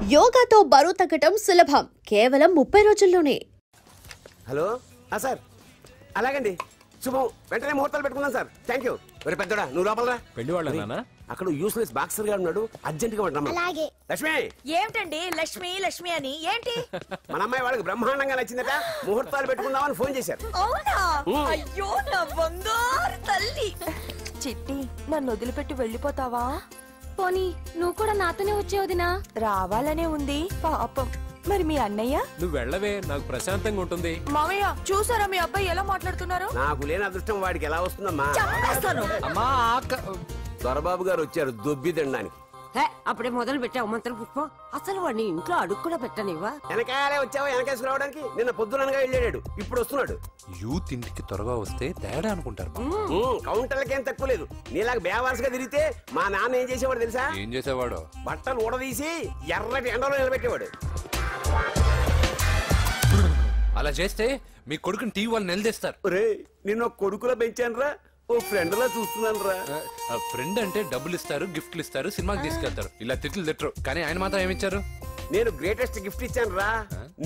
యోగాతో బరువు తగ్గటం సులభం, కేవలం 30 రోజుల్లోనే. హలో సార్, అలాగండి, శుభం. వెంటనే ముహూర్తాలు పెట్టుకుందాం సార్. Thank you. మరి పెద్దోడా నువ్వు లోపలరా. పెళ్లి వాళ్ళ అక్కడ యూస్లెస్ బాక్సర్ గా ఉన్నాడు, అర్జెంట్ గా ఉంటాం. లక్ష్మి. ఏమిటండి లక్ష్మి లక్ష్మి అని? ఏంటి? మన అమ్మాయి వాళ్ళకి బ్రహ్మాండంగా నచ్చిందట, ముహూర్తాలు పెట్టుకుందామని ఫోన్ చేశారు. అవునా? అయ్యో నా బంగారు తల్లి. చిట్టి, నన్ను వదిలిపెట్టి వెళ్ళిపోతావా? పోనీ నువ్వు కూడా నాతోనే వచ్చేవదినా? రావాలనే ఉంది పాపం. మరి మీ అన్నయ్య? నువ్వు వెళ్ళవే, నాకు ప్రశాంతంగా ఉంటుంది. మామయ్య చూసారా మీ అబ్బాయి ఎలా మాట్లాడుతున్నారు? నాకు లేని అదృష్టం వాడికి ఎలా వస్తుందమ్మా? అమ్మా దొరబాబు గారు వచ్చారు దొబ్బి తినడానికి. అప్పుడే మొదలు పెట్టావు మంత్ర పుష్పం. అసలు వాడిని ఇంట్లో అడుగు కూడా పెట్టనివ్వా? వెనకాలే వచ్చావా? వెనకేసి రావడానికి నిన్న పొద్దుననగా వెళ్ళాడు, ఇప్పుడు వస్తున్నాడు. యూత్ ఇంటికి త్వరగా వస్తే తేడా అనుకుంటారు. కౌంటర్లకేం తక్కువ లేదు. నీలాగా బేవారసుగా తిరిగితే మా నాన్న ఏం చేసేవాడు తెలుసా? ఏం చేసేవాడు? బట్టలు ఊడదీసి ఎర్రటి ఎండలో నిలబెట్టేవాడు. అలా చేస్తే మీ కొడుకుని టీవీ వాళ్ళు నిలదీస్తారు. నిన్న కొడుకులో పెంచాను రా, ఓ ఫ్రెండ్ లా చూస్తున్నాను రా. ఫ్రెండ్ అంటే డబ్బులు ఇస్తారు, గిఫ్ట్లు ఇస్తారు, సినిమాకి తీసుకెళ్తారు. ఇలా తిట్లు తిట్టరు, కానీ ఆయన మాత్రం ఏమిచ్చారు? నేను గ్రేటెస్ట్ గిఫ్ట్ ఇచ్చాను రా,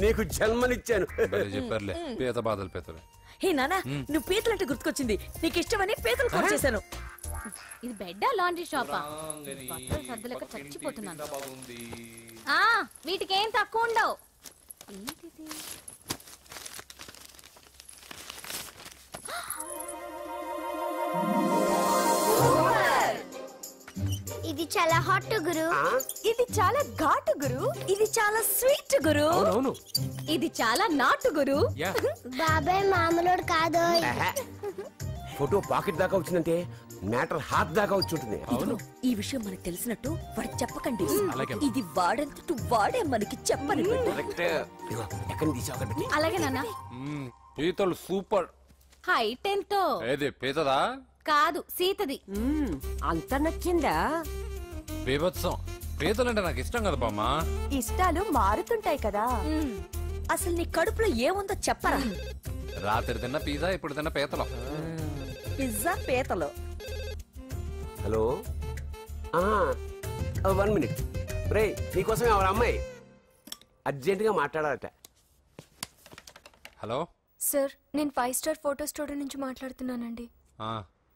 నీకు జన్మనిచ్చాను. చెప్పారులే, పీత బాధలు పీతలు. హే నానా, నువ్వు పీతలంటే గుర్తుకొచ్చింది. నీకు ఇష్టమని పీతలు కాల్ చేశాను. ఇది బెడ్డా లాండ్రీ షాపా? బట్టలు సర్దలేక చచ్చిపోతున్నాను. వీటికి ఏం తక్కువ ఉండవు. ఇది చాలా హాట్ గురు. ఇది చాలా ఘాటు గురు. ఇది చాలా స్వీట్ గురు. అవును, ఇది చాలా నాటు గురు. బాబాయ్ మామూలుడు కాదు. ఫోటో పాకెట్ దాకా వచ్చిందంటే మ్యాటర్ హాత్ దాకా వచ్చి ఉంటుంది. ఈ విషయం మనకు తెలిసినట్టు వాడికి చెప్పకండి. ఇది వాడంతటూ వాడే మనకి చెప్పని. ఎక్కడ తీసావు? అలాగే నాన్న. పీతలు సూపర్. హైట్ ఎంతో? ఏది పీతదా? కాదు, సీతది. అంత నచ్చిందా? బీభత్సం. పీతలంటే నాకు ఇష్టం కదా బామ్మా. ఇష్టాలు మారుతుంటాయి కదా. అసలు నీ కడుపులో ఏముందో చెప్పరా? రాత్రి తిన్న పిజ్జా, ఇప్పుడు తిన్న పీతలు. పిజ్జా పీతలు. Hello, 1 minute. రే, నీకోసం ఎవరు అమ్మాయి అర్జెంట్ గా మాట్లాడాలట. హలో సార్, నేను 5 స్టార్ ఫోటో స్టూడియో నుంచి మాట్లాడుతున్నానండి.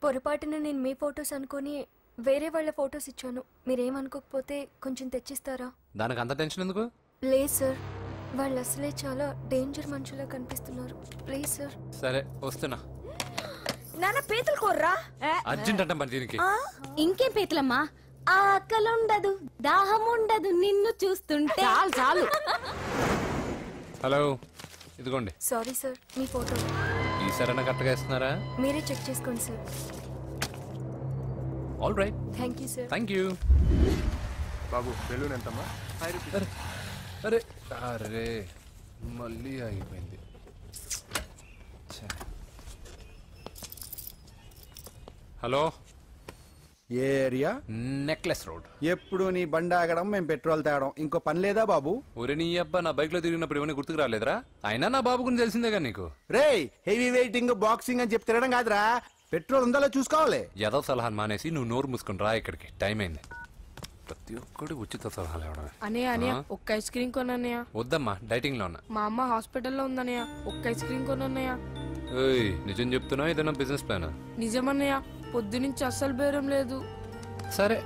పొరపాటున నేను మీ ఫొటోస్ అనుకుని వేరే వాళ్ళ ఫొటోస్ ఇచ్చాను. మీరేమనుకోకపోతే కొంచెం తెచ్చిస్తారా? దానికి అంత టెన్షన్ ఎందుకు? లేదు సార్, వాళ్ళు అసలే చాలా డేంజర్ మనుషులా కనిపిస్తున్నారు. Please sir. సరే వస్తున్నా. నాన్న పీతలు కోర్రా. అర్జెంట్ అంట మరి దీనికి. ఇంకేం పీతలమ్మా? ఆకలి ఉండదు, దాహం ఉండదు నిన్ను చూస్తుంటే. చాలు చాలు. హలో, ఇదిగోండి. సారీ సార్, మీ ఫోటో. ఈసారైనా కరెక్ట్గా ఇస్తున్నారా? మీరే చెక్ చేసుకోండి sir. All right. Thank you sir. Thank you. Babu balloon ఎంతమ్మా? అరే అరే, మళ్ళీ అయిపోయింది. హలో, ఏ ఏరియా? Necklace road. ఎప్పుడు నీ బండి ఆగడం, మేము పెట్రోల్ తేవడం, ఇంకో పని లేదా బాబు? ఒరే నీ అబ్బా, నా బైక్ లో తిరిగినప్పుడు ఏమైనా గుర్తుకు రాలేదురా? అయినా నా బాబు గురించి తెలిసిందేగా నీకు. రే, హెవీ వెయిటింగ్ బాక్సింగ్ అని చెప్పి తిరగడం కాదురా, పెట్రోల్ ఉందో చూసుకోవాలి. ఏదో సలహాలు మానేసి నువ్వు నోరు మూసుకుని రా ఇక్కడికి. టైం అయింది. ప్రతి ఒక్కడు ఉచిత సలహాలు ఇవ్వడమే. అన్నయ్య ఒక్క ఐస్ క్రీమ్ కొనన్నయ్య. వద్దమ్మా, డైటింగ్ లో ఉన్నా. మా అమ్మ హాస్పిటల్లో ఉందన్నయ్య, ఒక్క ఐస్ క్రీమ్ కొనన్నయ్య. నిజం చెప్తున్నా, ఏదైనా బిజినెస్ ప్లాన్? నిజమన్నయ్య, పొద్దు నుంచి అస్సలు బేరం లేదు. సరే,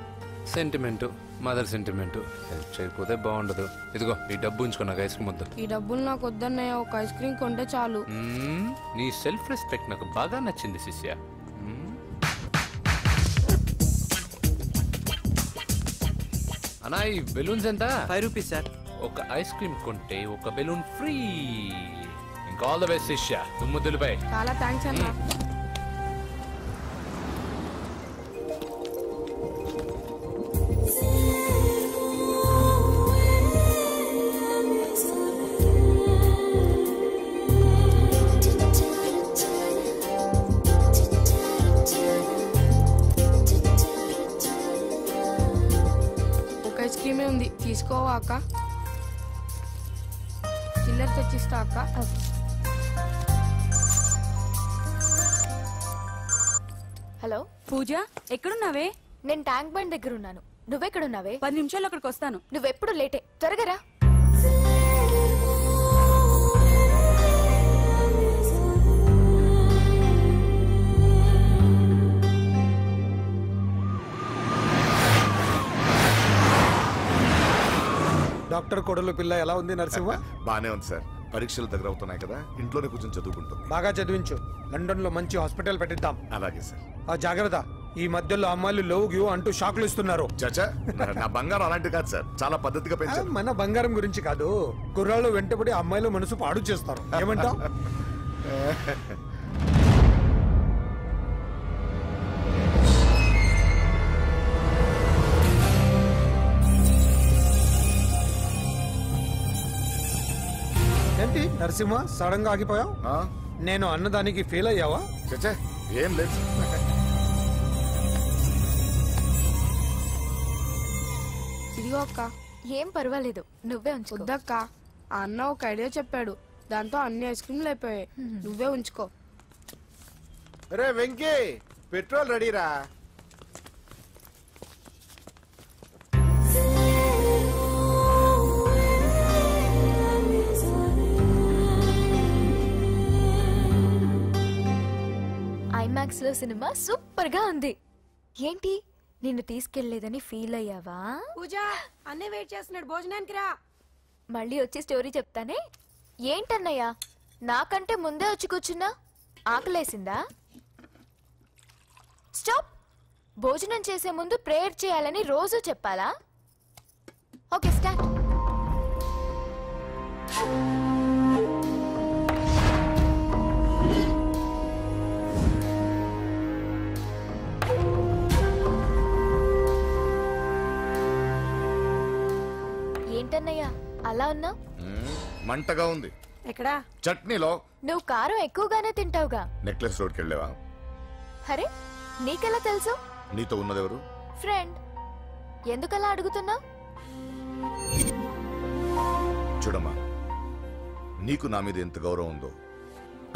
సెంటిమెంట్, మదర్ సెంటిమెంట్. హెల్ప్ చేయకపోతే బాగుండదు. ఇదిగో ఈ డబ్బు ఉంచుకున్నాక ఐస్ క్రీమ్ వద్దు. ఈ డబ్బులు నాకు వద్దన్నయ్య, ఒక ఐస్ క్రీమ్ కొంటే చాలు. నీ సెల్ఫ్ రెస్పెక్ట్ నాకు బాగా నచ్చింది శిష్య. అన్నా, ఈ బెలూన్స్ ఎంత? 5 రూపీస్ సార్. ఒక ఐస్ క్రీమ్ కొంటే ఒక బెలూన్ ఫ్రీ. ఇంకా ఆల్ ద బెస్ట్ శిష్య, దుమ్ము దులిపై. చాలా థ్యాంక్స్ అన్న. ఐస్ క్రీమే ఉంది, తీసుకోవా అక్క? చిల్లర తెచ్చిస్తా అక్క. హలో పూజ, ఎక్కడున్నావే? నేను ట్యాంక్ బండ్ దగ్గర ఉన్నాను. నువ్వెక్కడున్నావే? 10 నిమిషాలు అక్కడికి వస్తాను. నువ్వెప్పుడు లేటే, త్వరగా రా. డాక్టర్ కొడలు పిల్ల ఎలా ఉంది నరసింహ? బానే ఉంది సార్. పరీక్షలు దగ్గర అవుతున్నాయి కదా, ఇంట్లోనే కూర్చొని చదువుకుంటుంది. బాగా చదివించు. లండన్ లో మంచి హాస్పిటల్ పెట్టిద్దాం. అలాగే సార్. ఆ జాగ్రత్త, ఈ మధ్యలో అమ్మాయిలు లవ్ గివ్ అంటూ షాక్లు ఇస్తున్నారు. చచ్చా, నా బంగారం అలాంటి కాదు సార్, చాలా పద్ధతిగా పెంచారు. మన బంగారం గురించి కాదు, కుర్రాళ్ళు వెంటబడి అమ్మాయిలు మనసు పాడు చేస్తారు. ఏమంటావు? ఏంటి నరసింహ సడన్ గా ఆగిపోయావు? నేను అన్నదానికి ఫెయిల్ అయ్యావా? చచ్చా, ఏం లేదు. ఇదిగో అక్క. ఏం పర్వాలేదు, నువ్వే ఉంచుకో. వద్దక్క, ఆ అన్న ఒక ఐడియా చెప్పాడు, దాంతో అన్ని ఐస్ క్రీమ్లు అయిపోయాయి. నువ్వే ఉంచుకో. రే వెంకీ, పెట్రోల్ రెడీరా? ఐమాక్స్ లో సినిమా సూపర్ గా ఉంది. ఏంటి నిన్ను తీసుకెళ్లేదని ఫీల్ అయ్యావా? పూజ, అన్నే వెయిట్ చేస్తున్నాడు, భోజనానికి రా. మళ్ళీ వచ్చి స్టోరీ చెప్తానే. ఏంటన్నయ్యా, నాకంటే ముందే వచ్చి కూర్చున్నా? ఆకలేసిందా? స్టాప్. భోజనం చేసే ముందు ప్రేయర్ చేయాలని రోజు చెప్పాలా? Okay, start. ఏంటన్నయ్యా అలా ఉన్నావు? మంటగా ఉంది. ఎక్కడా? చట్నీలో. నువ్వు కారం ఎక్కువగానే తింటావుగా. నెక్లెస్ రోడ్కి వెళ్ళావా? అరే, నీకెలా తెలుసు? నీతో ఉన్నదెవరు? ఫ్రెండ్. ఎందుకలా అడుగుతున్నావు? చూడమ్మా, నీకు నా మీద ఎంత గౌరవం ఉందో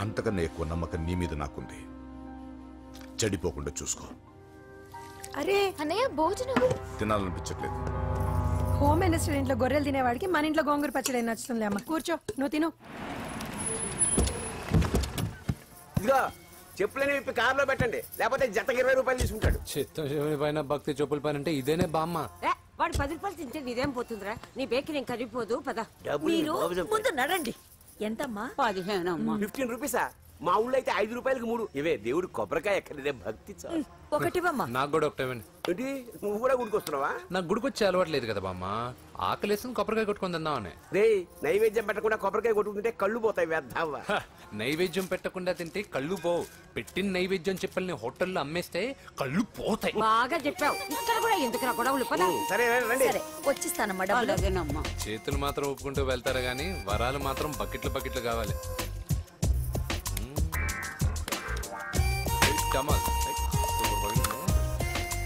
అంతకన్నా ఎక్కువ నమ్మకం నీ మీద నాకుంది. చెడిపోకుండా చూసుకో. అరే అన్నయ్య, భోజనం తినాలనిపించట్లేదు. హోమ్ మినిస్టర్ ఇంట్లో గొర్రెలు తినేవాడికి మన ఇంట్లో గోంగూర పచ్చడి నచ్చుతుంది. అమ్మ కూర్చో, నువ్వు తిను. ఇదిగో చెప్పులని విప్పి కారులో పెట్టండి, లేకపోతే జతకి 20 రూపాయలు తీసుకుంటాడు. చిత్తం శివుని పైన భక్తి చెప్పుల పైన అంటే ఇదేనే బామ్మ. వాడు 10 రూపాయలు తింటే నీదేం పోతుందిరా? నీ బేకరీ ఏం కరిగిపోదు. పద. మీరు ముందు నడండి. ఎంతమ్మా? 15 అమ్మా. 15 రూపీసా? మా ఊళ్ళో అయితే 5 రూపాయలకి 3. ఇవే దేవుడు కొబ్బరికాయ ఎక్కడిదే భక్తి చాలు. ఒకటివమ్మా. నాకు కూడా ఒకటే ఇవ్వండి. ఏంటి, నువ్వు కూడా గుడికొస్తున్నావా? నాకు గుడికొచ్చే అలవాట్లేదు కదా బామ్మ. ఆకలేసుకుని కొబ్బరికాయ కొట్టుకొని తిందామని. రే, నైవేద్యం పెట్టకుండా కొబ్బరికాయ కొట్టుకుంటే కళ్ళు పోతాయి. వేద్దావా? నైవేద్యం పెట్టకుండా తింటే కళ్ళు పోవు. పెట్టిన నైవేద్యం చెప్పల్ని హోటల్లో అమ్మేస్తే కళ్ళు పోతాయి. బాగా చెప్పావు. ఇక్కడ కూడా ఎందుకు గొడవలు? పద. సరే రండి. సరే, వచ్చిస్తానమ్మా డబ్బులు. చేతులు మాత్రం ఒప్పుకుంటూ వెళ్తారు గానీ వరాలు మాత్రం బకెట్లు బకెట్లు కావాలి.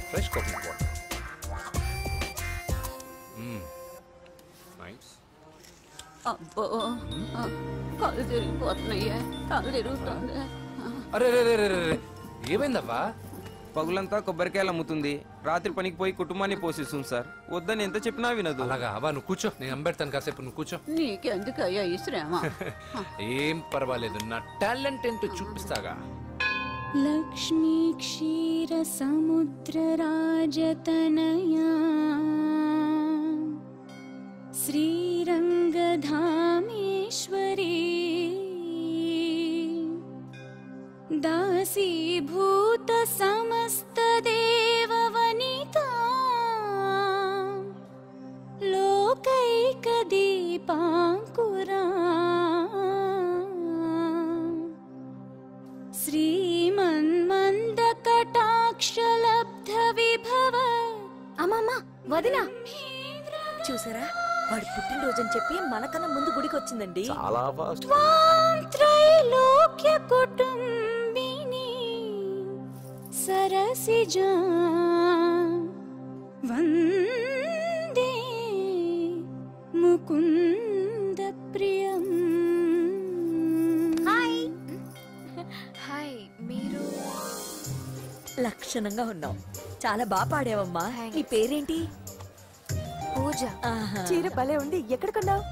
Fresh coconut water. నైస్. అబ్బో, కళ్ళు తిరిగిపోతున్నాయ్యా, కళ్ళు తిరుగుతుంది. అరే ఏమైందబ్బా? పగులంతా కొబ్బరికాయలు అమ్ముతుంది, రాత్రి పనికి పోయి కుటుంబాన్ని పోషిస్తుంది సార్. వద్దని ఎంత చెప్పినా వినదు. అలాగా అబ్బా, నువ్వు కూర్చో, నేను అంబెడతాను కాసేపు. నువ్వు కూర్చో. నీకెందుకయ్యా ఈ శ్రమ? ఏం పర్వాలేదు, నా టాలెంట్ ఏంటో చూపిస్తాగా. లక్ష్మీ క్షీర సముద్ర రాజతనయా శ్రీరంగధామేశ్వరీ దాసీభూత సమస్త దేవవనితా లోకైక దీపాంకురా శ్రీమన్మంద కటాక్షలబ్ధ విభవ. అమ్మమ్మ, వదినా చూసారా, వాడు పుట్టినరోజని చెప్పి మనకన్నా ముందు గుడికి వచ్చిందండి. చాలా ఫాస్ట్. త్రైలోక్య కుటుంబిని సరసిజా వందే ముకుంద ప్రియం. హాయ్, మీరు? లక్ష్మి లక్షణంగా ఉన్నావు. చాలా బాగా పాడావమ్మా. నీ పేరేంటి? పూజ. చీర భలే ఉంది. ఎక్కడ కొన్నావు?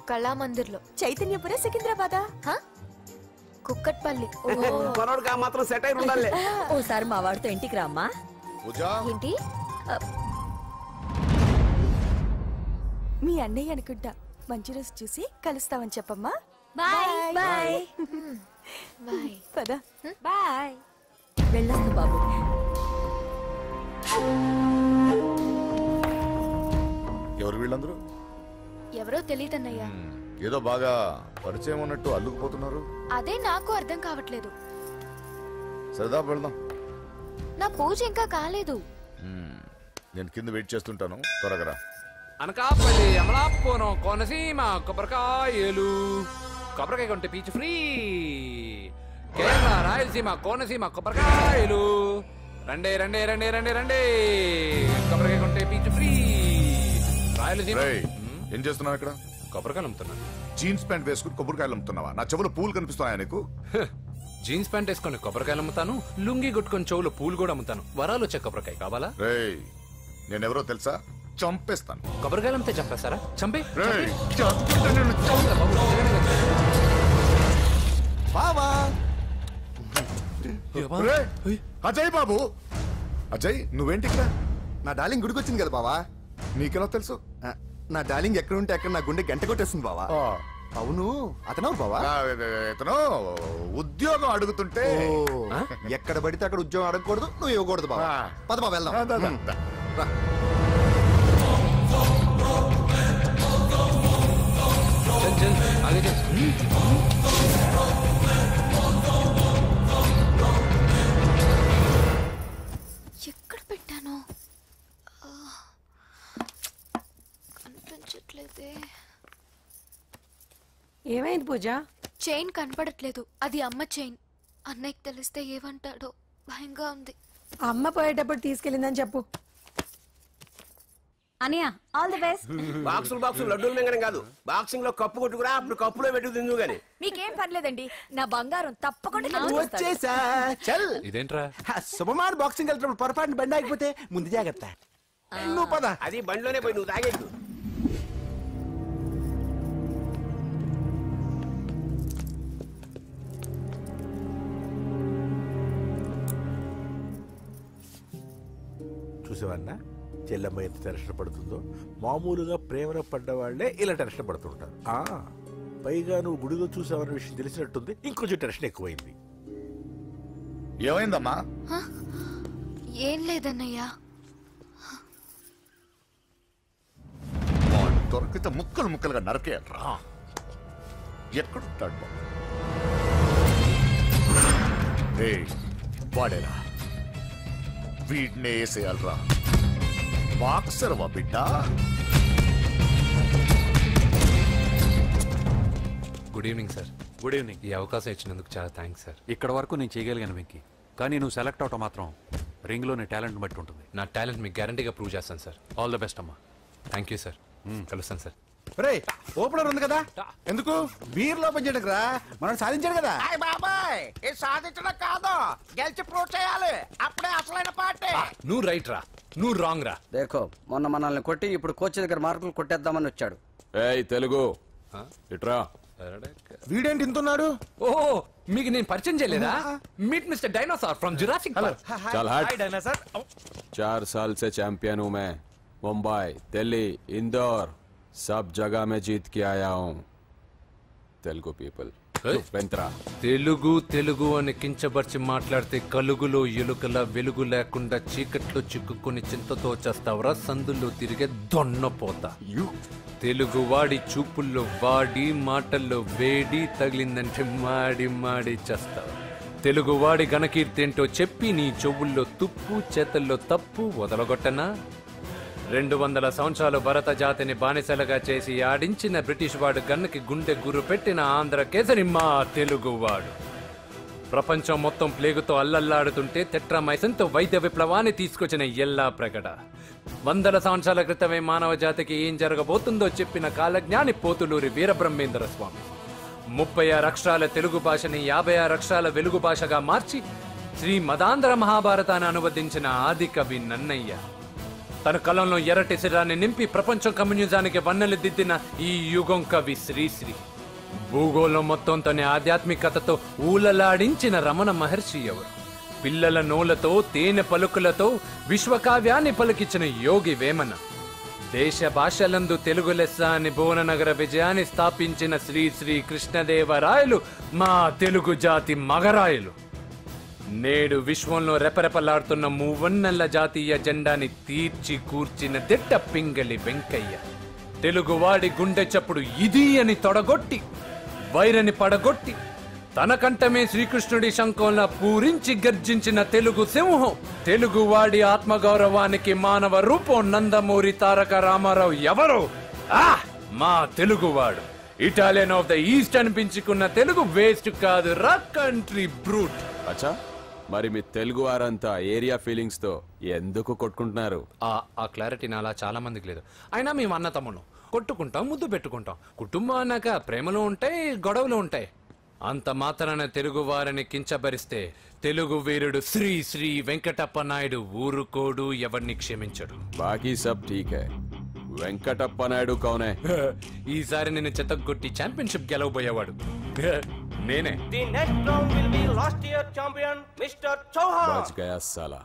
కళామందిర్లో. చైతన్యపుర, సికింద్రాబాదా? కుక్కట్పల్లి. మనోడుగా మాత్రం సెటైర్ ఉండాలి. ఓసారి మా వాడితో ఇంటికి రామ్మా. ఏంటి? మీ అన్నయ్య అనుకుంటా. మంచి రోజు చూసి కలుస్తామని చెప్పమ్మా. Bye bye. బాయ్. పద. బాయ్. వెళ్ళొస్తా బాబు. ఎవరు వీళ్ళందరూ? ఎవరో తెలియదన్నయ్యా. ఏదో బాగా పరిచయం ఉన్నట్టు అల్లుకుపోతున్నారు. అదే నాకు అర్థం కావట్లేదు. సరదా వెళ్దాం. నా పూజ ఇంకా కాలేదు. నేను కింద వెయిట్ చేస్తుంటాను, త్వరగా రా. అనకాపల్లి, అమలాపురం, కోనసీమ కొబ్బరికాయలు. కొబ్బరికాయ కొంటే పీచు ఫ్రీ. కేరళ, రాయలసీమ, కోనసీమ కొబ్బరికాయలు. రండే రండే రండే రండే రండే. కొబ్బరికాయ కొంటే పీచు ఫ్రీ. రాయలసీమ. ఏం చేస్తున్నావు ఇక్కడ? కొబ్బరికాయలు అమ్ముతున్నాను. జీన్స్ ప్యాంట్ వేసుకుని కొబ్బరికాయలు అమ్ముతున్నావా? నా చెవులు పూలు కనిపిస్తున్నాయా నీకు? జీన్స్ ప్యాంట్ వేసుకొని కొబ్బరికాయలు అమ్ముతాను, లుంగి కొట్టుకొని చెవులు పూలు కూడా అమ్ముతాను. వరాలు వచ్చే కొబ్బరికాయ కావాలా? నేనెవరో తెలుసా? చంపేస్తాను. కొబ్బరికాయలు అమ్మితే చంపేస్తారా? చంపే. అజయ్ బాబు, అజయ్ నువ్వేంటి ఇక్కడ? నా డార్లింగ్ గుడికి వచ్చింది కదా బావా. నీకెలా తెలుసు? నా డార్లింగ్ ఎక్కడుంటే అక్కడ నా గుండె గంట కొట్టేస్తుంది బావా. అవును, అతను బావా? ఇతను ఉద్యోగం అడుగుతుంటే. ఎక్కడ పడితే అక్కడ ఉద్యోగం అడగకూడదు, నువ్వు ఇవ్వకూడదు బావా. పద బావ వెళ్దాం. ఎక్కడ పెట్టాను? కనిపించట్లేదే. ఏమైంది పూజ? చైన్ కనపడట్లేదు. అది అమ్మ చైన్. అన్నయ్యకి తెలిస్తే ఏమంటాడో భయంగా ఉంది. అమ్మ పోయేటప్పుడు తీసుకెళ్ళిందని చెప్పు. అనియా, ఆల్ ది బెస్ట్. బాక్సులు లడ్డూలు మింగడం కాదు, బాక్సింగ్ లో కప్పు కొట్టుకురా, అప్పుడు కప్పులో పెట్టు తిందు గాని. మీకేం పర్లేదండి, నా బంగారం తప్పకుండా వచ్చేసా. చల్. ఇదేంట్రా? శుభమాన్ బాక్సింగ్ వెళ్తున్నప్పుడు పొరపాటున బండి ఆగిపోతే ముందు జాగ్రత్త. నువ్వు పద. అది బండిలోనే పోయి నువ్వు తాగేద్దు. చూసేవన్నా చెల్లమ్మ ఎంత టెన్షన్ పడుతుందో. మామూలుగా ప్రేమలో పడ్డవాళ్లే ఇలా టెన్షన్ పడుతుంటారు. పైగా నువ్వు గుడిలో చూసావన్న విషయం తెలిసినట్టుంది, ఇంకొంచెం టెన్షన్ ఎక్కువైంది. ఏమైందమ్మా? ఏం లేదన్నయ్యా. దొరికితే ముక్కలు ముక్కలుగా నరకేయట్రా. ఎక్కడుంటాడు? వాడేరా, వీడినే వేసేయాలరా. బాక్సర్వా బిడ్డ? Good evening sir. Good evening. ఈ అవకాశం ఇచ్చినందుకు చాలా థ్యాంక్స్ సార్. ఇక్కడ వరకు నేను చేయగలిగాను వెంకీ, కానీ నువ్వు సెలెక్ట్ అవటం మాత్రం రింగ్లోని టాలెంట్ బట్టి ఉంటుంది. నా టాలెంట్ మీకు గ్యారంటీగా ప్రూవ్ చేస్తాను సార్. ఆల్ ద బెస్ట్ అమ్మా. Thank you sir. కలుస్తాను సార్. రే, ఓపెనర్ ఉంది కదా, ఎందుకు బీర్ లోపం చేయడానికి రా. మనం సాధించాడు కదా. బాబాయ్, ఇది సాధించడం కాదు, గెలిచి ప్రూవ్ చేయాలి. అప్పుడే అసలైన పార్టీ. నువ్వు రైట్ రా, నువ్వు రాంగ్ రా. దేఖో, మొన్న మనల్ని కొట్టి ఇప్పుడు కోచ్ దగ్గర మార్కులు కొట్టేద్దామని వచ్చాడు. ఏయ్ తెలుగు ఇట్రా. వీడేంటి ఇంతున్నాడు? ఓహో, మీకు నేను పరిచయం చేయలేదా? Meet mister dinosaur from Jurassic park. चल हट. हाय डायनासोर. 4 साल से चैंपियन हूँ मैं. मुंबई, दिल्ली, इंदौर, सब जगह में जीत के आया हूँ. तेलुगु पीपल. తెలుగు అని కించబర్చి మాట్లాడితే కలుగులో ఎలుకల వెలుగు లేకుండా చీకట్లో చిక్కుకుని చింతతో చేస్తావురా, సందుల్లో తిరిగే దొన్నపోతా. తెలుగు వాడి చూపుల్లో వాడి మాటల్లో వేడి తగిలిందంటే మాడి మాడి చేస్తావు. తెలుగువాడి ఘనకీర్తి ఏంటో చెప్పి నీ చెవుల్లో తుప్పు చేతల్లో తప్పు వదలగొట్టనా? 200 సంవత్సరాలు భరత జాతిని బానిసలుగా చేసి ఆడించిన బ్రిటిష్ వాడు గన్నకి గుండె గురు పెట్టిన ఆంధ్ర కేసరి మా తెలుగువాడు. ప్రపంచం మొత్తం ప్లేగుతో అల్లల్లాడుతుంటే టెట్రామైసిన్తో వైద్య విప్లవాన్ని తీసుకొచ్చిన ఎల్లా ప్రగడ. 100 సంవత్సరాల క్రితమే మానవ జాతికి ఏం జరగబోతుందో చెప్పిన కాలజ్ఞాని పోతులూరి వీరబ్రహ్మేంద్ర స్వామి. 36 అక్షరాల తెలుగు భాషని 56 అక్షరాల వెలుగు భాషగా మార్చి శ్రీ మదాంధ్ర మహాభారతాన్ని అనువదించిన ఆది కవి నన్నయ్య, తన కలంలో ఎర్రటి శిరాన్ని నింపి ప్రపంచం కమ్యూనిజానికి వన్నెలు దిద్దిన ఈ యుగం కవి శ్రీశ్రీ, భూగోళం మొత్తం తన ఆధ్యాత్మికతతో ఊలలాడించిన రమణ మహర్షి ఎవరు, పిల్లల నోలతో తేనె పలుకులతో విశ్వకావ్యాన్ని పలికించిన యోగి వేమన, దేశ భాషలందు తెలుగు లెస్స అని భువననగర విజయాన్ని స్థాపించిన శ్రీ శ్రీ కృష్ణదేవరాయలు మా తెలుగు జాతి మగరాయలు, నేడు విశ్వంలో రెపరెపలాడుతున్న మూవన్నెల జాతీయ జెండాని తీర్చి కూర్చిన దిట్ట పింగళి వెంకయ్య, తెలుగువాడి గుండె చప్పుడు ఇది అని తొడగొట్టి వైరని పడగొట్టి తన కంఠమే శ్రీకృష్ణుడి శంఖంలా పూరించి గర్జించిన తెలుగు సింహం, తెలుగువాడి ఆత్మగౌరవానికి మానవ రూపం నందమూరి తారక రామారావు ఎవరో, మా తెలుగువాడు, ఇటాలియన్ ఆఫ్ ద ఈస్ట్ అనిపించుకున్న తెలుగు వేస్ట్ కాదు రా కంట్రీ బ్రూట్. అచ్చా, మరి మీ తెలుగు వారంతా ఏరియా ఫీలింగ్స్ తో ఎందుకు కొట్టుకుంటున్నారు? ఆ క్లారిటీ నాలా చాలా మందికి లేదు. అయినా మేము అన్న తమ్ముడు కొట్టుకుంటాం, ముద్దు పెట్టుకుంటాం. కుటుంబం అన్నాక ప్రేమలు ఉంటాయి, గొడవలు ఉంటాయి. అంత మాత్రాన తెలుగు వారిని కించబరిస్తే తెలుగు వీరుడు శ్రీ శ్రీ వెంకటప్ప నాయుడు ఊరుకోడు, ఎవరిని క్షమించడు. బాకీ సబ్ ఠీక్ హై. వెంకటప్ప నాయుడు కౌనే? ఈసారి నేను చెత్తగొట్టి ఛాంపియన్షిప్ గెలవబోయేవాడు నేనే. The next round will be last year champion Mr. Chauhan. बच गया साला.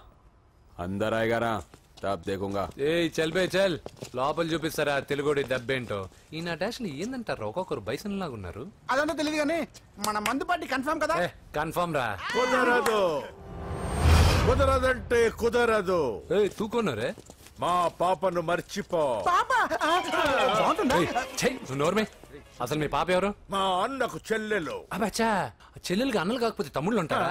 अंदर आएगा ना तब देखूंगा. ఏ చల్ బే చల్, లోపల చూపిస్తారా తెలుగుడి దెబ్బేంటో. ఈయన డాష్లు ఏందంటారు, ఒక్కొక్కరు బైసన్ లాగా ఉన్నారు. అదంతా తెలియదు కానీ మన మందు పార్టీ కన్ఫర్మ్ కదా? కన్ఫర్మ్ రా. కుదరదు, కుదరదంటే కుదరదు. తూకొన్నారే, మా పాపను మర్చిపో. నోర్మే, అసలు మీ పాప ఎవరు? మా అన్నకు చెల్లెలు. అబ్బచ్చా, చెల్లెలుగా అన్నలు కాకపోతే తమ్ముళ్ళు ఉంటారా?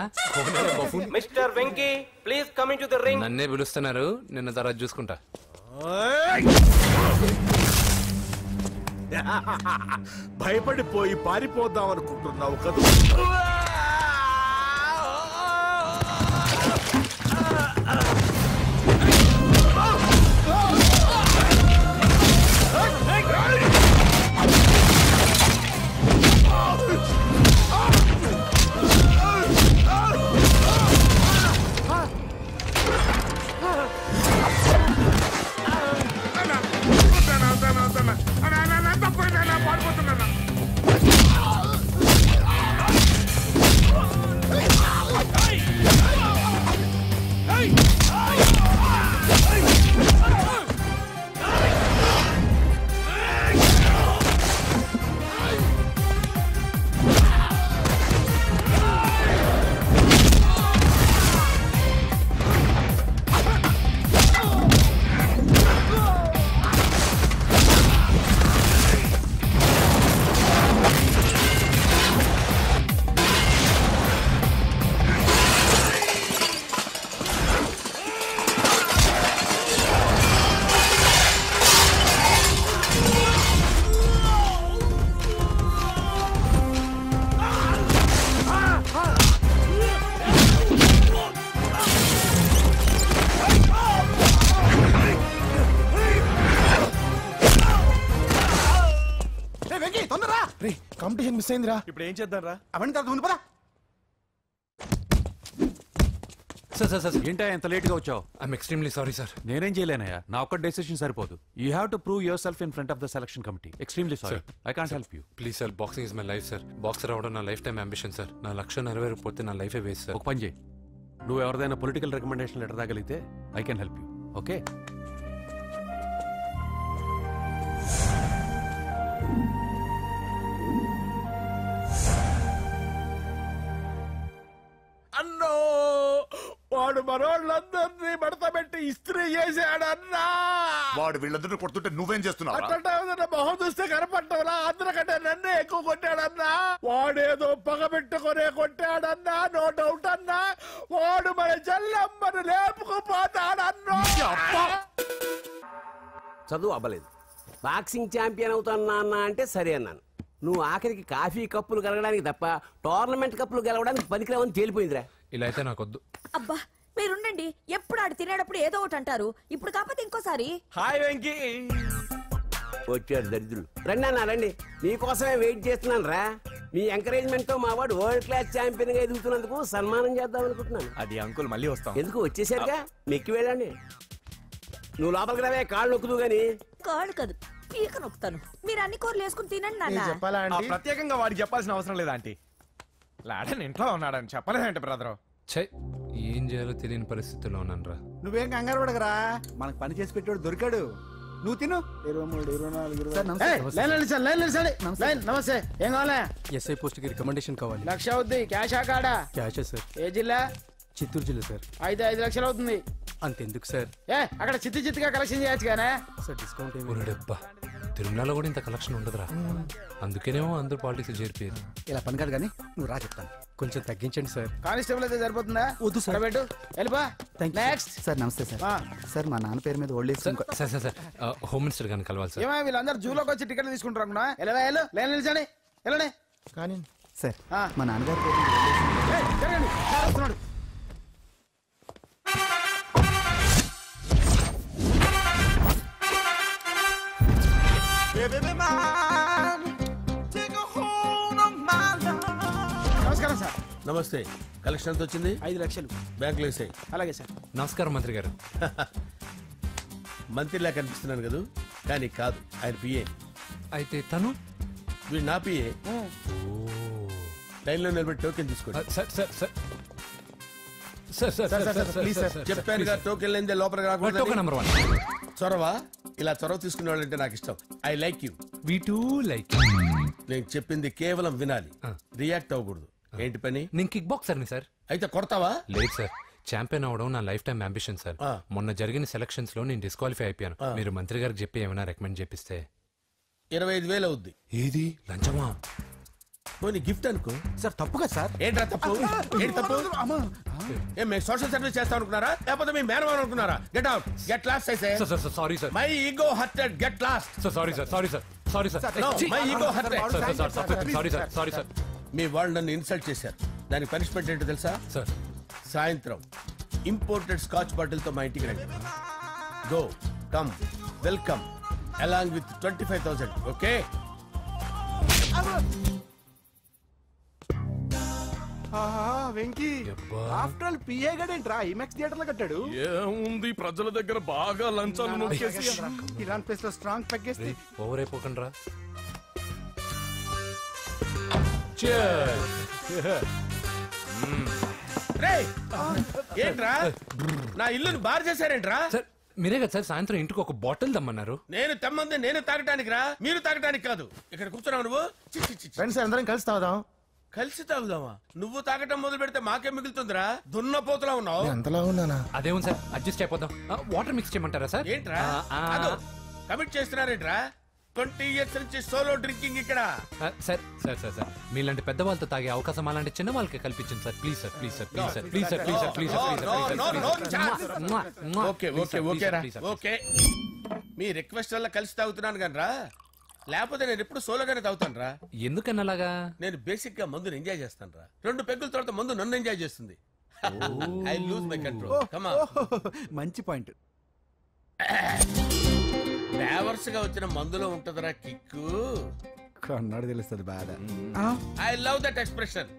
Mr. Venki, please come into the ring. నన్నే పిలుస్తున్నారు, నిన్న తర్వాత చూసుకుంటా. భయపడిపోయి పారిపోదాం అనుకుంటున్నావు కదా? కాంపిటీషన్ మిస్ అయిందిరా. ఇప్పుడు ఏం చేద్దాం రా? అవన్నీ తర్వాత ముందు పదా. సార్ ఏంటా ఎంత లేట్ గా వచ్చావు? I'm extremely sorry sir. నేనేం చేయలేనయ్యా, నా ఒక్క డెసిషన్ సరిపోదు. You have to prove your self in front of the selection committee. Extremely sorry, I can't help you. Please sir, boxing is my life sir. Boxer అవడం నా life time ambition sir. నా లక్ష్యం నెరవేరకపోతే నా లైఫే waste sir. ఒక పని చేయి, నువ్వు ఎవరిదైనా పొలిటికల్ రికమెండేషన్ లెటర్ రాగలిగితే I can help you. Okay? అన్నో, వాడు మనోళ్ళందరినీ మడత పెట్టి ఇస్త్రీ చేశాడన్నా. వాడు వీళ్ళందరూ కొడుతుంటే నువ్వేం చేస్తున్నావు? అట్లా మొహం చూస్తే కనపడ్డా, అందరికంటే నన్నే ఎక్కువ కొట్టాడన్నా. వాడేదో పగ పెట్టుకునే కొట్టాడన్నా, నో డౌట్ అన్నా. వాడు మన చెల్లమ్మను లేపుకుపోతాడన్నా. చదువు అవ్వలేదు, బాక్సింగ్ ఛాంపియన్ అవుతున్నా అన్న అంటే సరే అన్నాను. నువ్వు ఆఖరికి కాఫీ కప్పులు గెలవడానికి తప్ప టోర్నమెంట్ కప్పులు గెలవడానికి పనికిరావని తేలిపోయిందిరా. ఇలా అయితే నాకొద్దు. అబ్బా మీరుండండి, ఎప్పుడు ఆడు తినేటప్పుడు ఏదో ఒకటి అంటారు. ఇప్పుడు కాకపోతే ఇంకోసారి. హాయ్ వెంకీ. వచ్చాడు దరిద్రులు. రండి అన్న రండి, నీకోసమే వెయిట్ చేస్తున్నాను రా. మీ ఎంకరేజ్మెంట్ తో మా వాడు వరల్డ్ క్లాస్ ఛాంపియన్ గా ఎదుగుతున్నందుకు సన్మానం చేద్దాం అనుకుంటున్నాను. అది అంకుల్ మళ్ళీ వస్తాం. ఎందుకు వచ్చేసరిగా మెక్కి వెళ్ళండి. నువ్వు లోపలికి రావే, కాళ్ళు నొక్కుదు గాని. కాళ్ళు కాదు, పీక నొక్కుతాను. మీరు అన్ని కూరలు వేసుకుని తినండి నాన్న. ప్రత్యేకంగా వాడికి చెప్పాల్సిన అవసరం లేదా ఆంటీ? లాడన్ ఇంట్లో ఉన్నాడని చెప్పలేదంటే బ్రదర్. ఛై, ఏం చేయాలో తెలియని పరిస్థితుల్లో ఉన్నానరా. నువ్వేం కంగారు పడగరా, మనకు పని చేసి పెట్టాడు దొరికాడు. నువ్వు తిను. 23, 24 నమస్తే. ఏం కావాలా? ఎస్ఐ పోస్ట్ కి రికమెండేషన్ కావాలి. 1,00,000 అవుద్ది. క్యాషా కాడా? క్యాషే సార్. ఏ జిల్లా? చిత్తూరు జిల్లా సార్. అయితే 5 లక్షలు అవుతుంది. అంతెందుకు సార్? అక్కడ చిత్తుగా కలెక్షన్ చేయొచ్చు కానీ సార్ డిస్కౌంట్ ఒరేడబ్బా, తిరుమలలో కూడా ఇంత కలెక్షన్ ఉండదురా. అందుకేనేమో అందరూ పాలిటిక్స్ చేరిపోయేది. ఇలా పని కాదు కానీ నువ్వు రా చెప్తాను. కొంచెం తగ్గించండి సార్. కానిస్టేబుల్ అయితే సరిపోతుందా? వద్దు సార్. పెట్టు వెళ్ళిపా. Next sir. నమస్తే సార్. సార్ మా నాన్న పేరు మీద old age sir sir sir home minister గారిని కలవాలి సార్. ఏమో వీళ్ళందరూ జూలోకి వచ్చి టికెట్లు తీసుకుంటారు అనుకున్నా. లైన్ నిలిచండి. వెళ్ళండి. కానీ సార్ మా నాన్నగారి పేరు మీద ఓల్డ్ ఏజ్ జరగండి. వస్తున్నాడు. నమస్కారం సార్. నమస్తే. కలెక్షన్ ఎంత వచ్చింది? 5 లక్షలు. బ్యాంకులో వేసాయి. అలాగే సార్. నమస్కారం మంత్రి గారు. మంత్రిలా కనిపిస్తున్నాను కదా, కానీ కాదు, ఆయన పిఏ. అయితే తను వీడు నా పిఏ. లైన్లో నిలబెట్టి టోకెన్ తీసుకోండి. చెప్పాను టోకెన్ లేదే లోపలికి రాకూడదు. చొరవ, ఇలా చొరవ తీసుకునే వాళ్ళంటే నాకు ఇష్టం. I like you. We two like. నేను చెప్పింది కేవలం వినాలి, రియాక్ట్ అవ్వకూడదు. ఏంటి పని? నేను కిక్ బాక్సర్ని సార్. అయితే కొడతావా? లేదు సార్, ఛాంపియన్ అవడం నా లైఫ్ టైం అంబిషన్ సార్. మొన్న జరిగిన సెలక్షన్స్ లో నేను డిస్క్వాలిఫై అయిపోయాను. మీరు మంత్రి గారికి చెప్పి ఏమైనా రికమెండ్ చేపిస్తే. 25,000 అవుద్ది. ఏది లంచమా? పోనీ గిఫ్ట్ అనుకో. సార్ తప్పుగా సార్. ఏంట్రా తప్పు? ఏంటి తప్పు? ఏం మేము సోషల్ సర్వీస్ చేస్తాం అనుకున్నారా, లేకపోతే మీ మేనమాన్ అనుకున్నారా? Get out, get lost. Sorry sir, my ego hurted, get lost. Sorry sir, sorry sir, sorry sir. My ego hurted. Sorry sir, sorry sir. మీ వాళ్ళు నన్ను ఇన్సల్ట్ చేశారు. దానికి పనిష్మెంట్ ఏంటో తెలుసా? సార్ సాయంత్రం ఇంపోర్టెడ్ స్కాచ్ బాటిల్ తో మా ఇంటికి రండి. Go come welcome along with 25,000. Okay? Venky after all PA గడేంట్రా ఇమెక్స్ థియేటర్ లో కట్టాడు. ఏముంది, ప్రజల దగ్గర బాగా లంచాలు నొక్కేసి ఇలాంటి ప్లేస్ లో స్ట్రాంగ్ తగ్గేస్తే ఓవర్ అయిపోకండి రా. ఏంట్రా నా ఇల్లుని బార్ చేశారేంట్రా? సార్ మీరే కదా సార్ సాయంత్రం ఇంటికి ఒక బాటిల్ దమ్మన్నారు. నేను తెమ్మంది నేను తాగటానికి రా, మీరు తాగటానికి కాదు. ఇక్కడ కూర్చున్నావు నువ్వు. ఫ్రెండ్స్ అందరం కలిసి తాగుదాం. కలిసి తాగుదామా? నువ్వు తాగటం మొదలు పెడితే మాకే మిగులుతుందిరా. దున్నపోతులా ఉన్నావు. ఎంతలా ఉన్నానా? అదేమో సార్, అడ్జస్ట్ అయిపోదాం. వాటర్ మిక్స్ చేయమంటారా సార్? ఏంట్రా కమిట్ చేస్తున్నారేంట్రా? 20 years నుంచి సోలో డ్రింకింగ్ ఇక్కడ. సార్ సార్ సార్ సార్ మీలాంటి పెద్ద వాళ్ళతో తాగే అవకాశం అలాంటి చిన్న వాళ్ళకి కల్పించండి sir. Please sir, please sir, please sir, please sir, please sir, please sir. Okay okay okay రా, ఓకే. మీ రిక్వెస్ట్ వల్ల కలిసి తాగుతున్నాను కానీ రా, లేకపోతే నేను ఎప్పుడు సోలోగానే తాగుతాను రా. ఎందుకన్నా అలాగా? నేను బేసిక్ గా మందుని ఎంజాయ్ చేస్తాను రా. 2 పెగ్గుల తర్వాత మందు నన్ను ఎంజాయ్ చేస్తుంది. I lose my control. Come on. మంచి పాయింట్. ఫ్లేవర్స్ గా వచ్చిన మందులో ఉంటదరా కిక్కు. కన్నాడు తెలుస్తుంది బాధ. I love that expression.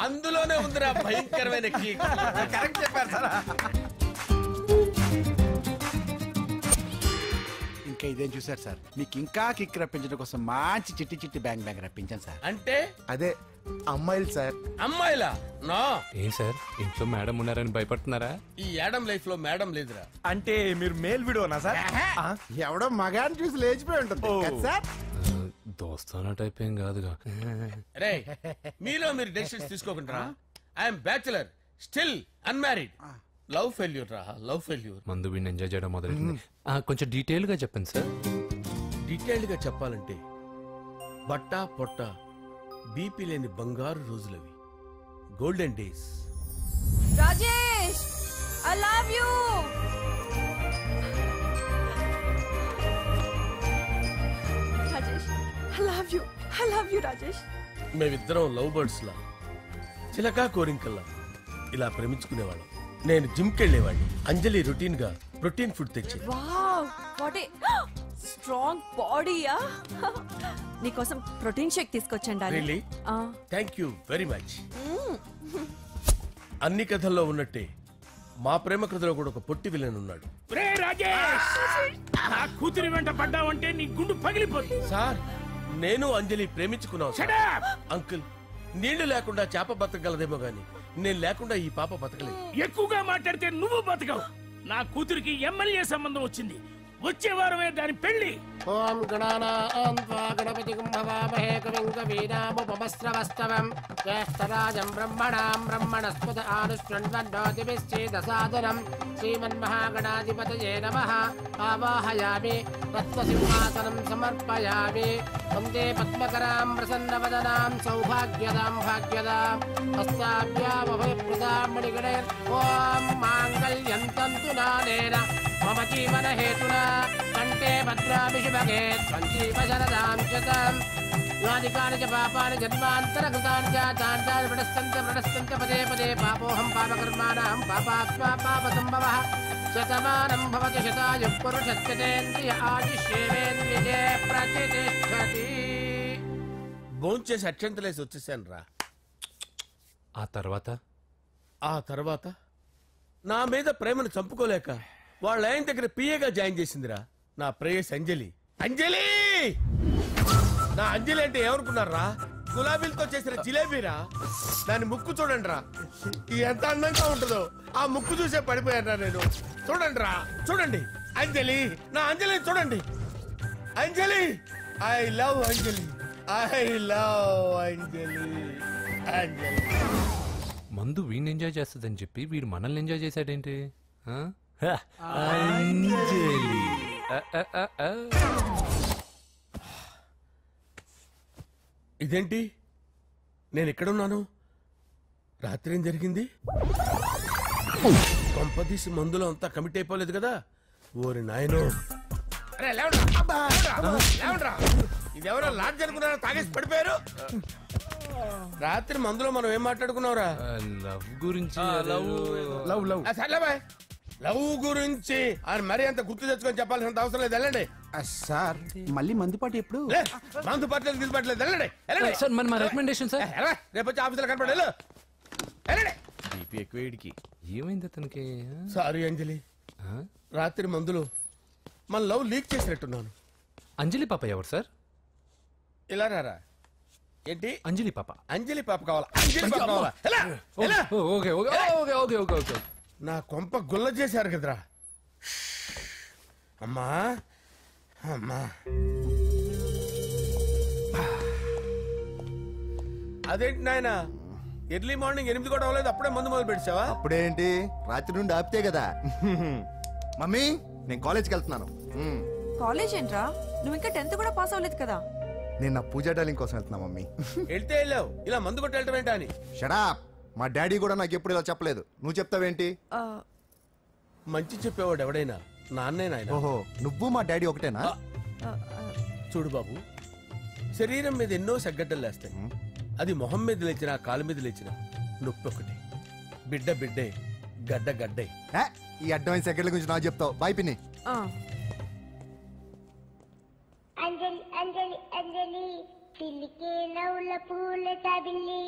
అందులోనే ఉందిరా భయంకరమైన కిక్. కరెక్ట్ చెప్పారు సార్. ఇంకా ఇదేం చూసారు సార్, మీకు ఇంకా కిక్ రప్పించడం కోసం మంచి చిట్టి చిట్టి బ్యాంగ్ బ్యాంగ్ రప్పించాను సార్. అంటే అదే అమ్మాయిలు సార్. అమ్మాయిలా? నో. ఏం సార్ ఇంట్లో మేడం ఉన్నారని భయపడుతున్నారా? ఈ యాడమ్ లైఫ్ లో మేడం లేదురా. అంటే మీరు మేల్ వీడియోనా సార్? ఎవడో మగాన్ని చూసి లేచిపోయి ఉంటుంది సార్. దోస్తానా టైప్ ఏం కాదుగా. రే మీలో మీరు డెసిషన్స్ తీసుకోకుండా. I'm bachelor, still unmarried. Love failure రా, లవ్ ఫెయిల్యూర్. మందు వీడిని ఎంజాయ్ చేయడం మొదలైంది. కొంచెం డీటెయిల్ గా చెప్పండి సార్. డీటెయిల్డ్ గా చెప్పాలంటే బట్టా పొట్ట బీపీ లేని బంగారు రోజులవి, golden days. Rajesh, I love you. Rajesh, I love you, I love you Rajesh. మేమిద్దరం లవ్ బర్డ్స్ లా, చిలకా కోరింకల్లా ఇలా ప్రేమించుకునేవాళ్ళం. నేను జిమ్ కెళ్ళేవాడిని. అంజలి రొటీన్ గా ప్రోటీన్ ఫుడ్ తెచ్చి. వావ్, వాట్ ఏ స్ట్రాంగ్ బాడీయా. నీకోసం ప్రోటీన్ షేక్ తీసుకొచ్చండి Really? Thank you very much. అన్ని కథల్లో ఉన్నట్టే మా ప్రేమ కథలో కూడా ఒక పొట్టి విలన్ ఉన్నాడు. రే రాజేష్, నా కూతురి వెంట పడ్డావంటే నీ గుండు పగిలిపోతుంది. సార్ నేను అంజలి ప్రేమించుకున్నాను Shut up! అంకుల్. నీళ్లు లేకుండా చేప బతకగలదేమో గాని నేను లేకుండా ఈ పాప బతకలేదు. ఎక్కువగా మాట్లాడితే నువ్వు బతకవు. నా కూతురికి ఎమ్మెల్యే సంబంధం వచ్చింది. వచ్చే వారమే దాని పెళ్లి. ఓం గణానాం త్వా గణపతిం భవామహే కవిం కవీనాముపమస్రవస్తవం జ్యేష్ఠరాజం బ్రహ్మణాం బ్రహ్మణస్పద ఆనుష్ణ్వన్నోతిభిశ్చేదసాదనం శ్రీమన్మహాగణాధిపతయే నమః. ఆవాహయామి తత్వసింహాసనం సమర్పయామి. వందే పద్మకరాం ప్రసన్నవదనాం సౌభాగ్యదాం భాగ్యదాం హస్తాభ్యామభయప్రదాం మణిగణైర్. ఓం మాంగళ్యం తంతు నానేన మమ జీవన హేతునా కంటే భద్రామి శుభగే సంజీవ శరదాం శతం. యాని కాని చ పాపాని జన్మాంతరకృతాని చాతాని ప్రణశ్యంత పదే పదే పాపోహం పాపకర్మాణం పాపాత్మా పాపసంభవః. శతమానం భవతి శతాయుః పురుషస్యేంద్రియ ఆయుష్యేంద్రియే ప్రతిష్టతి. భోంచేసి అక్షంతలేసి వచ్చేసాను రా. ఆ తర్వాత నా మీద ప్రేమను చంపుకోలేక వాళ్ళ ఆయన దగ్గర పిఏగా జాయిన్ చేసిందిరా నా ప్రేయస్ అంజలి. అంజలి నా అంజలి అంటే ఏమనుకున్నారా? గులాబీలతో చేసిన జిలేబీరా. దాని ముక్కు చూడండి రా, ఎంత అందంగా ఉంటుందో. ఆ ముక్కు చూసే పడిపోయారా నేను. చూడండి రా, చూడండి అంజలి, నా అంజలి చూడండి. Anjali, I love Anjali, I love Anjali. Anjali మందు వీడిని ఎంజాయ్ చేస్తుందని చెప్పి వీడు మనల్ని ఎంజాయ్ చేశాడేంటి? ఇదేంటి, నేను ఎక్కడున్నాను? రాత్రి ఏం జరిగింది? కొంపదీసి మందులో అంతా కమిట్ అయిపోలేదు కదా? ఓరి నాయనో, ఇదెవరో లాడ్జ్ అనుకున్నారా? తాగేసి పడిపోయారు. రాత్రి మందులో మనం ఏం మాట్లాడుకున్నావురా? లవ్ గురించి. లవ్ గురించి అని మరీ అంత గుర్తు తెచ్చుకొని చెప్పాల్సినంత అవసరం లేదు. వెళ్ళండి సార్. మళ్ళీ మందుపాటి ఎప్పుడు? మందు పట్టలేదు గిల్పట్లేదు. వెళ్ళండి సార్, మన రికమెండేషన్ సార్. రేపు వచ్చి ఆఫీసులో కనపడే. ఏమైంది అతనికి? సారీ అంజలి, రాత్రి మందులో మన లవ్ లీక్ చేసినట్టున్నాను. అంజలి పాప ఎవరు సార్? ఇలా రారా. ఏంటి అంజలి పాప? అంజలి పాప కావాలా? అంజలి పాప కావాలా? Okay okay okay okay okay okay. నా కొంప గుల్ల చేశారు కదరా. అమ్మా అమ్మా, అదేంటి నాయన, ఎర్లీ మార్నింగ్ 8 కూడా అవ్వలేదు, అప్పుడే మందు మొదలు పెట్టావా? అప్పుడేంటి, రాత్రి నుండి ఆపితే కదా. మమ్మీ, నేను కాలేజ్కి వెళ్తున్నాను. కాలేజ్ ఏంట్రా? నువ్వు ఇంకా 10th కూడా పాస్ అవ్వలేదు కదా. నేను నా పూజా డాలింగ్ కోసం వెళ్తున్నా మమ్మీ. వెళ్తే వెళ్ళావు, ఇలా మందు కొట్టి వెళ్ళటం ఏంటా అని. షడా, మా డాడీ కూడా నాకు ఎప్పుడు ఇలా చెప్పలేదు. నువ్వు చెప్తావేంటి? మంచి చెప్పేవాడు ఎవడైనా నాన్నే నాయన. ఓహో, నువ్వు మా డాడీ ఒకటేనా? చూడు బాబు, శరీరం మీద ఎన్నో సగ్గడ్డలు లేస్తాయి. అది మొహం మీద లేచినా కాలు మీద లేచినా నొప్పి ఒకటి. బిడ్డ బిడ్డే, గడ్డ గడ్డే. ఈ అడ్వాన్స్ సెకండ్ల గురించి నాకు చెప్తావు. బాయ్ పిన్ని. అంజలి అంజలి అంజలి పిల్లికే నవ్వుల పూల తబిల్లి.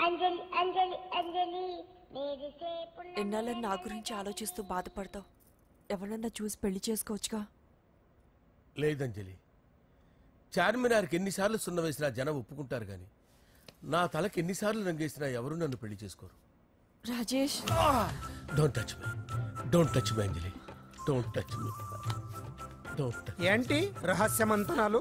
అంజలి అంజలి అంజలి ఎన్నాళ్ళని నా గురించి ఆలోచిస్తూ బాధపడతావు? ఎవరన్నా చూసి పెళ్లి చేసుకోవచ్చుగా. లేదంజలి, చార్మినార్కి ఎన్నిసార్లు సున్న వేసినా జనం ఒప్పుకుంటారు గాని నా తలకి ఎన్నిసార్లు రంగేసినా ఎవరు నన్ను పెళ్లి చేసుకోరు. Rajesh, don't touch me, don't touch me Anjali, don't touch me. ఏంటి రహస్య మంత్రాలు?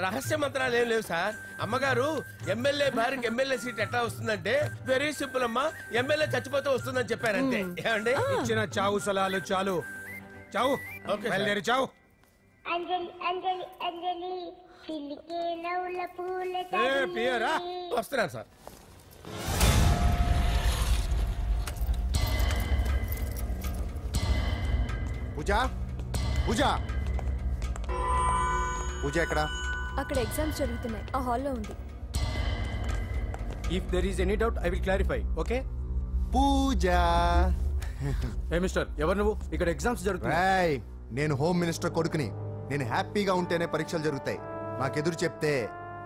రహస్య మంత్రాలు ఏం లేవు సార్. అమ్మగారు, ఎమ్మెల్యే భార్యకి ఎమ్మెల్యే సీట్ ఎట్లా వస్తుందంటే వెరీ సింపుల్ అమ్మా, ఎమ్మెల్యే చచ్చిపోతే వస్తుందని చెప్పారంటే. ఏమండి, ఇచ్చిన చావు సలాలు చాలు. చావు, బయలుదేరి చావు. అంజలి అంజలి అంజలి పిల్లికే నవ్వుల పూల పియరా వస్తున్నాను సార్. పూజ, పూజ, పూజ ఎక్కడ? అక్కడ ఎగ్జామ్స్ జరుగుతున్నాయి, ఆ హాల్లో ఉంది. If there is any doubt I will clarify. Okay? Pooja. ఏ మిస్టర్, ఎవరు నువ్వు? ఇక్కడ ఎగ్జామ్స్ జరుగుతున్నాయి. నేను హోమ్ మినిస్టర్ కొడుకుని. నేను హ్యాపీగా ఉంటేనే పరీక్షలు జరుగుతాయి. నాకెదురు చెప్తే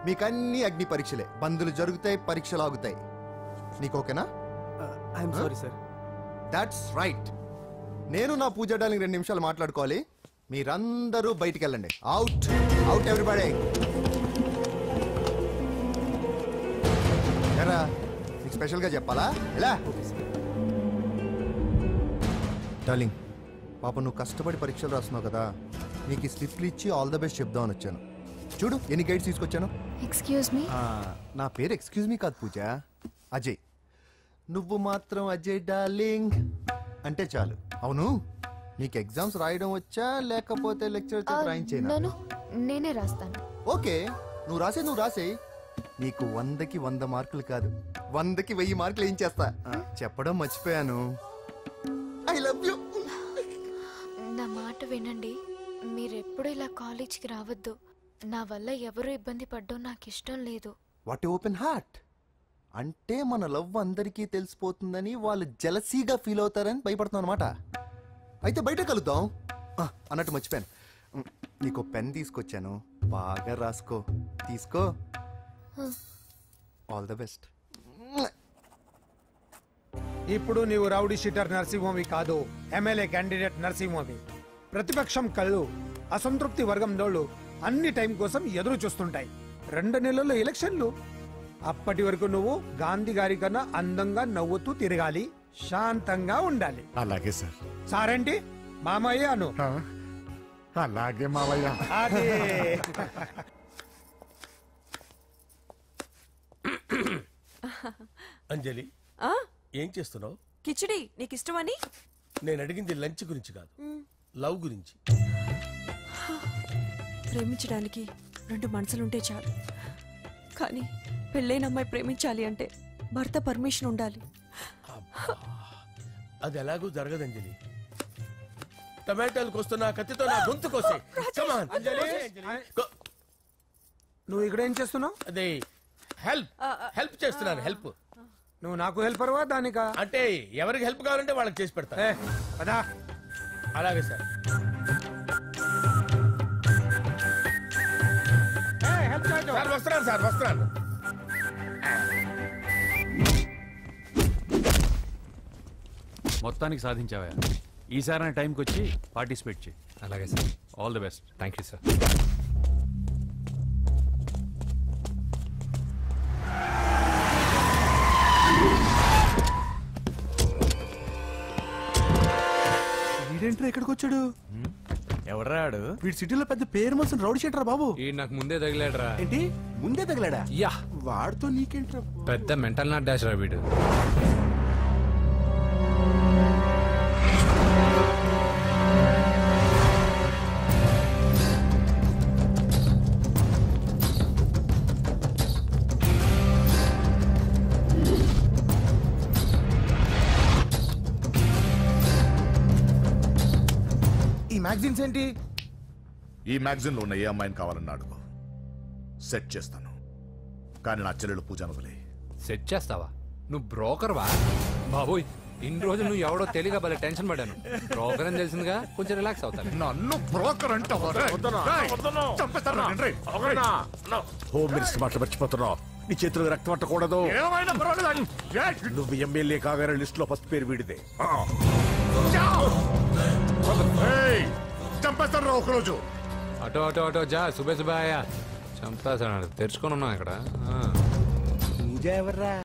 మీకన్నీ అగ్ని పరీక్షలే. బందులు జరుగుతాయి, పరీక్షలు ఆగుతాయి. నీకు ఓకేనా? I'm sorry sir. That's right. నేను నా పూజ డార్లింగ్ 2 నిమిషాలు మాట్లాడుకోవాలి. మీరందరూ బయటికి వెళ్ళండి. Out out everybody. ఎరా నీకు స్పెషల్గా చెప్పాలా? ఎలా డార్లింగ్, పాప నువ్వు కష్టపడి పరీక్షలు రాస్తున్నావు కదా, నీకు స్లిప్లు ఇచ్చి ఆల్ ద బెస్ట్ చెప్దామని వచ్చాను. చూడు ఎన్ని గైడ్స్ తీసుకొచ్చాను. Excuse me. నా పేరు ఎక్స్క్యూజ్ మీ కాదు పూజ, అజయ్. నువ్వు మాత్రం అజయ్ డార్లింగ్ అంటే చాలు. అవును, నీకు ఎగ్జామ్స్ రాయడం వచ్చా లేకపోతే లెక్చర్ రాయించేనా? నేనే రాస్తాను. ఓకే, నువ్వు రాసే. నీకు 100కి 100 మార్కులు కాదు, 100కి 1000 మార్కులు ఏం చేస్తా. చెప్పడం మర్చిపోయాను, ఐ లవ్ యూ. నా మాట వినండి. మీరెప్పుడు ఇలా కాలేజ్కి రావద్దు. నా వల్ల ఎవరు ఇబ్బంది పడ్డం నాకు ఇష్టం లేదు. వాట్ ఓపెన్ హార్ట్ అంటే మన లవ్ అందరికీ తెలిసిపోతుందని వాళ్ళు జలసీగా ఫీల్ అవుతారని భయపడుతున్నాం అనమాట. అయితే బయట కలుద్దాం. అన్నట్టు మర్చిపోయాను, నీకు పెన్ తీసుకొచ్చాను, బాగా రాసుకో. తీసుకో. All the best. ఇప్పుడు నీవు రౌడీ షీటర్ నరసింహవి కాదు, ఎమ్మెల్యే క్యాండిడేట్ నరసింహవి. ప్రతిపక్షం కళ్ళు, అసంతృప్తి వర్గం నోళ్ళు అన్ని టైం కోసం ఎదురు చూస్తుంటాయి. 2 నెలల్లో ఎలక్షన్లు. అప్పటి వరకు నువ్వు గాంధీ గారి కన్నా అందంగా నవ్వుతూ తిరగాలి, శాంతంగా ఉండాలి. అలాగే సార్. సారేంటి మామయ్య అను. అలాగే మావయ్య. అదే. అంజలి, ఏం చేస్తున్నావు? కిచిడి నీకు ఇష్టమని. నేను అడిగింది లంచ్ గురించి కాదు, లవ్ గురించి. ప్రేమించడానికి 2 మనసులుంటే చాలు, కానీ పెళ్ళైన అమ్మాయి ప్రేమించాలి అంటే భర్త పర్మిషన్ ఉండాలి. అది ఎలాగూ జరగదు అంజలి. టమాటాలు కోస్తున్నా కత్తితో నా గొంతు కోసే. నువ్వు ఇక్కడ ఏం చేస్తున్నావు? అదే హెల్ప్ చేస్తున్నాను. హెల్ప్. నువ్వు నాకు హెల్పర్వా దానికా? అంటే ఎవరికి హెల్ప్ కావాలంటే వాళ్ళకి చేసి పెడతా. అలాగే సార్. వస్తున్నాను. మొత్తానికి సాధించావా? ఈసారి టైంకి వచ్చి పార్టిసిపేట్ చేయి. అలాగే sir. All the best. Thank you sir. వీడేంట్రా ఎక్కడికి వచ్చాడు? ఎవడ్రాడు? వీడి సిటీలో పెద్ద పేరు మోసిన రౌడీ షీటర్ బాబు. ఈ నాకు ముందే తగిలాడరా. ఏంటి ముందే తగిలాడా? యా, వాడితో నీకేంట్రా? పెద్ద మెంటల్ నాట్ డాష్ రా వీడు. మ్యాగజైన్స్ ఏంటి? ఈ మ్యాగజైన్ లో ఉన్న ఏ అమ్మాయిని కావాలన్నా అడుగు, సెట్ చేస్తాను. కానీ నా చెల్లెలు పూజను వదిలే. సెట్ చేస్తావా? నువ్వు బ్రోకర్ వా? బాబోయ్, ఇన్ని రోజులు నువ్వు ఎవడో తెలియక భలే టెన్షన్ పడ్డాను. బ్రోకర్ అని తెలిసిందిగా కొంచెం రిలాక్స్ అవుతాను. నన్ను బ్రోకర్ అంటావా? హోమ్ మినిస్టర్ మాటలు మర్చిపోతున్నావు. నీ చేతులకు రక్తం పట్టకూడదు. నువ్వు ఎమ్మెల్యే కాగానే లిస్ట్ లో ఫస్ట్ పేరు వీడిదే. చంపేస్తాను రా ఒకరోజు. అటో జా. సుబే ఆయా చంపేస్తాడు. తెరుచుకొని ఉన్నాం ఇక్కడ. పూజ ఎవర్రా?